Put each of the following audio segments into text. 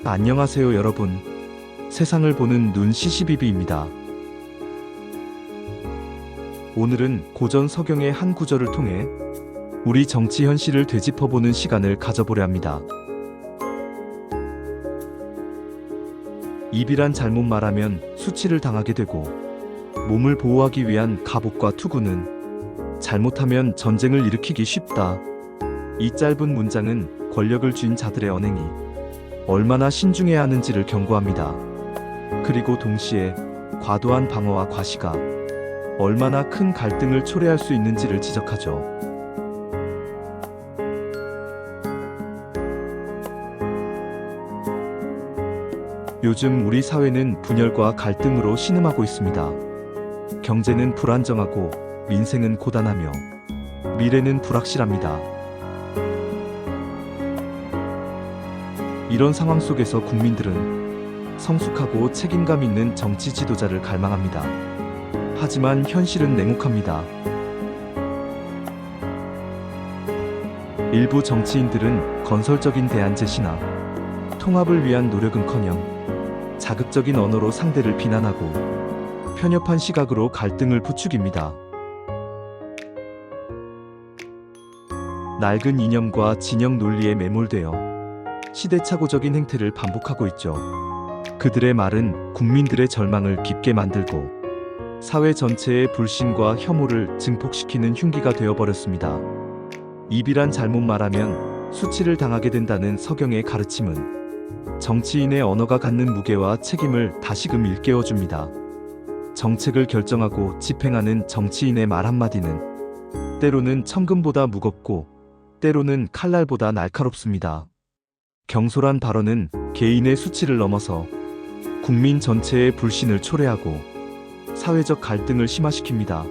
안녕하세요 여러분. 세상을 보는 눈 시시비비입니다. 오늘은 고전 서경의 한 구절을 통해 우리 정치 현실을 되짚어보는 시간을 가져보려 합니다. 입이란 잘못 말하면 수치를 당하게 되고, 몸을 보호하기 위한 갑옷과 투구는 잘못하면 전쟁을 일으키기 쉽다. 이 짧은 문장은 권력을 쥔 자들의 언행이 얼마나 신중해야 하는지를 경고합니다. 그리고 동시에 과도한 방어와 과시가 얼마나 큰 갈등을 초래할 수 있는지를 지적하죠. 요즘 우리 사회는 분열과 갈등으로 신음하고 있습니다. 경제는 불안정하고 민생은 고단하며 미래는 불확실합니다. 이런 상황 속에서 국민들은 성숙하고 책임감 있는 정치 지도자를 갈망합니다. 하지만 현실은 냉혹합니다. 일부 정치인들은 건설적인 대안 제시나 통합을 위한 노력은커녕 자극적인 언어로 상대를 비난하고 편협한 시각으로 갈등을 부추깁니다. 낡은 이념과 진영 논리에 매몰되어 시대착오적인 행태를 반복하고 있죠. 그들의 말은 국민들의 절망을 깊게 만들고 사회 전체의 불신과 혐오를 증폭시키는 흉기가 되어버렸습니다. 입이란 잘못 말하면 수치를 당하게 된다는 서경의 가르침은 정치인의 언어가 갖는 무게와 책임을 다시금 일깨워줍니다. 정책을 결정하고 집행하는 정치인의 말 한마디는 때로는 천금보다 무겁고 때로는 칼날보다 날카롭습니다. 경솔한 발언은 개인의 수치를 넘어서 국민 전체의 불신을 초래하고 사회적 갈등을 심화시킵니다.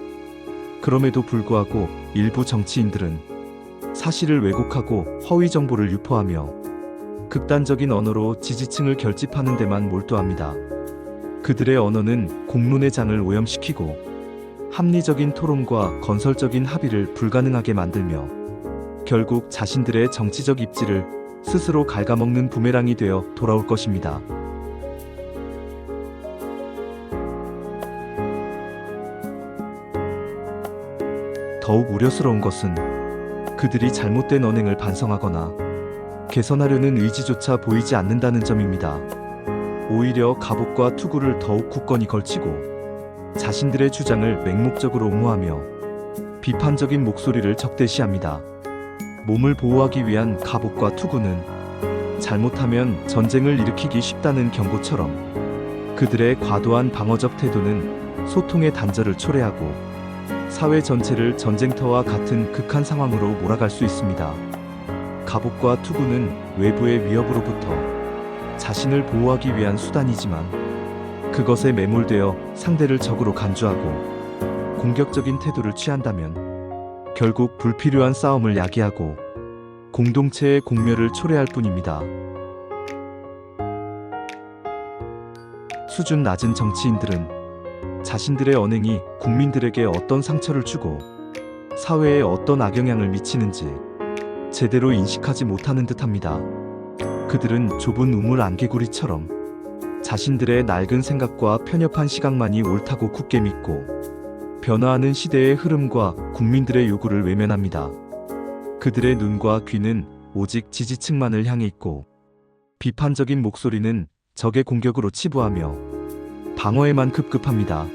그럼에도 불구하고 일부 정치인들은 사실을 왜곡하고 허위 정보를 유포하며 극단적인 언어로 지지층을 결집하는 데만 몰두합니다. 그들의 언어는 공론의 장을 오염시키고 합리적인 토론과 건설적인 합의를 불가능하게 만들며 결국 자신들의 정치적 입지를 스스로 갉아먹는 부메랑이 되어 돌아올 것입니다. 더욱 우려스러운 것은 그들이 잘못된 언행을 반성하거나 개선하려는 의지조차 보이지 않는다는 점입니다. 오히려 갑옷과 투구를 더욱 굳건히 걸치고 자신들의 주장을 맹목적으로 옹호하며 비판적인 목소리를 적대시합니다. 몸을 보호하기 위한 갑옷과 투구는 잘못하면 전쟁을 일으키기 쉽다는 경고처럼 그들의 과도한 방어적 태도는 소통의 단절을 초래하고 사회 전체를 전쟁터와 같은 극한 상황으로 몰아갈 수 있습니다. 갑옷과 투구는 외부의 위협으로부터 자신을 보호하기 위한 수단이지만 그것에 매몰되어 상대를 적으로 간주하고 공격적인 태도를 취한다면 결국 불필요한 싸움을 야기하고 공동체의 공멸을 초래할 뿐입니다. 수준 낮은 정치인들은 자신들의 언행이 국민들에게 어떤 상처를 주고 사회에 어떤 악영향을 미치는지 제대로 인식하지 못하는 듯합니다. 그들은 좁은 우물 안개구리처럼 자신들의 낡은 생각과 편협한 시각만이 옳다고 굳게 믿고 변화하는 시대의 흐름과 국민들의 요구를 외면합니다. 그들의 눈과 귀는 오직 지지층만을 향해 있고 비판적인 목소리는 적의 공격으로 치부하며 방어에만 급급합니다.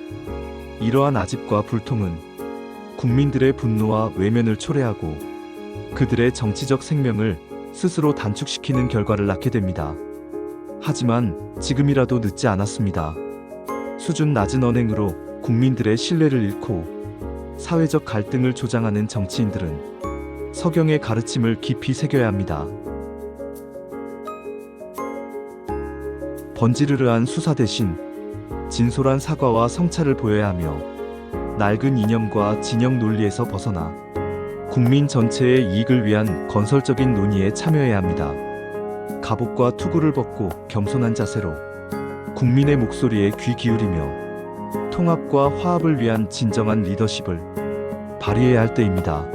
이러한 아집과 불통은 국민들의 분노와 외면을 초래하고 그들의 정치적 생명을 스스로 단축시키는 결과를 낳게 됩니다. 하지만 지금이라도 늦지 않았습니다. 수준 낮은 언행으로 국민들의 신뢰를 잃고 사회적 갈등을 조장하는 정치인들은 서경의 가르침을 깊이 새겨야 합니다. 번지르르한 수사 대신 진솔한 사과와 성찰을 보여야 하며 낡은 이념과 진영 논리에서 벗어나 국민 전체의 이익을 위한 건설적인 논의에 참여해야 합니다. 갑옷과 투구를 벗고 겸손한 자세로 국민의 목소리에 귀 기울이며 통합과 화합을 위한 진정한 리더십을 발휘해야 할 때입니다.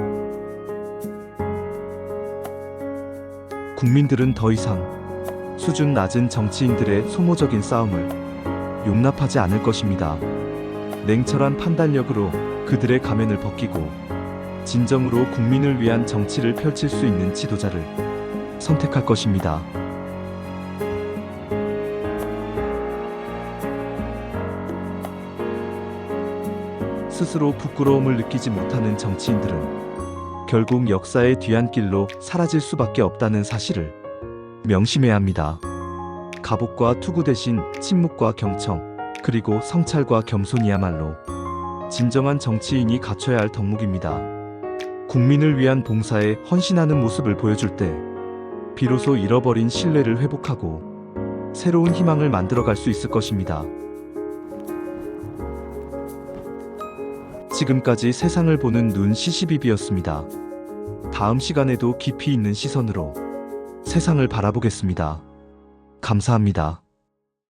국민들은 더 이상 수준 낮은 정치인들의 소모적인 싸움을 용납하지 않을 것입니다. 냉철한 판단력으로 그들의 가면을 벗기고 진정으로 국민을 위한 정치를 펼칠 수 있는 지도자를 선택할 것입니다. 스스로 부끄러움을 느끼지 못하는 정치인들은 결국 역사의 뒤안길로 사라질 수밖에 없다는 사실을 명심해야 합니다. 가복과 투구 대신 침묵과 경청, 그리고 성찰과 겸손이야말로 진정한 정치인이 갖춰야 할 덕목입니다. 국민을 위한 봉사에 헌신하는 모습을 보여줄 때 비로소 잃어버린 신뢰를 회복하고 새로운 희망을 만들어갈 수 있을 것입니다. 지금까지 세상을 보는 눈 시시비비였습니다. 다음 시간에도 깊이 있는 시선으로 세상을 바라보겠습니다. 감사합니다.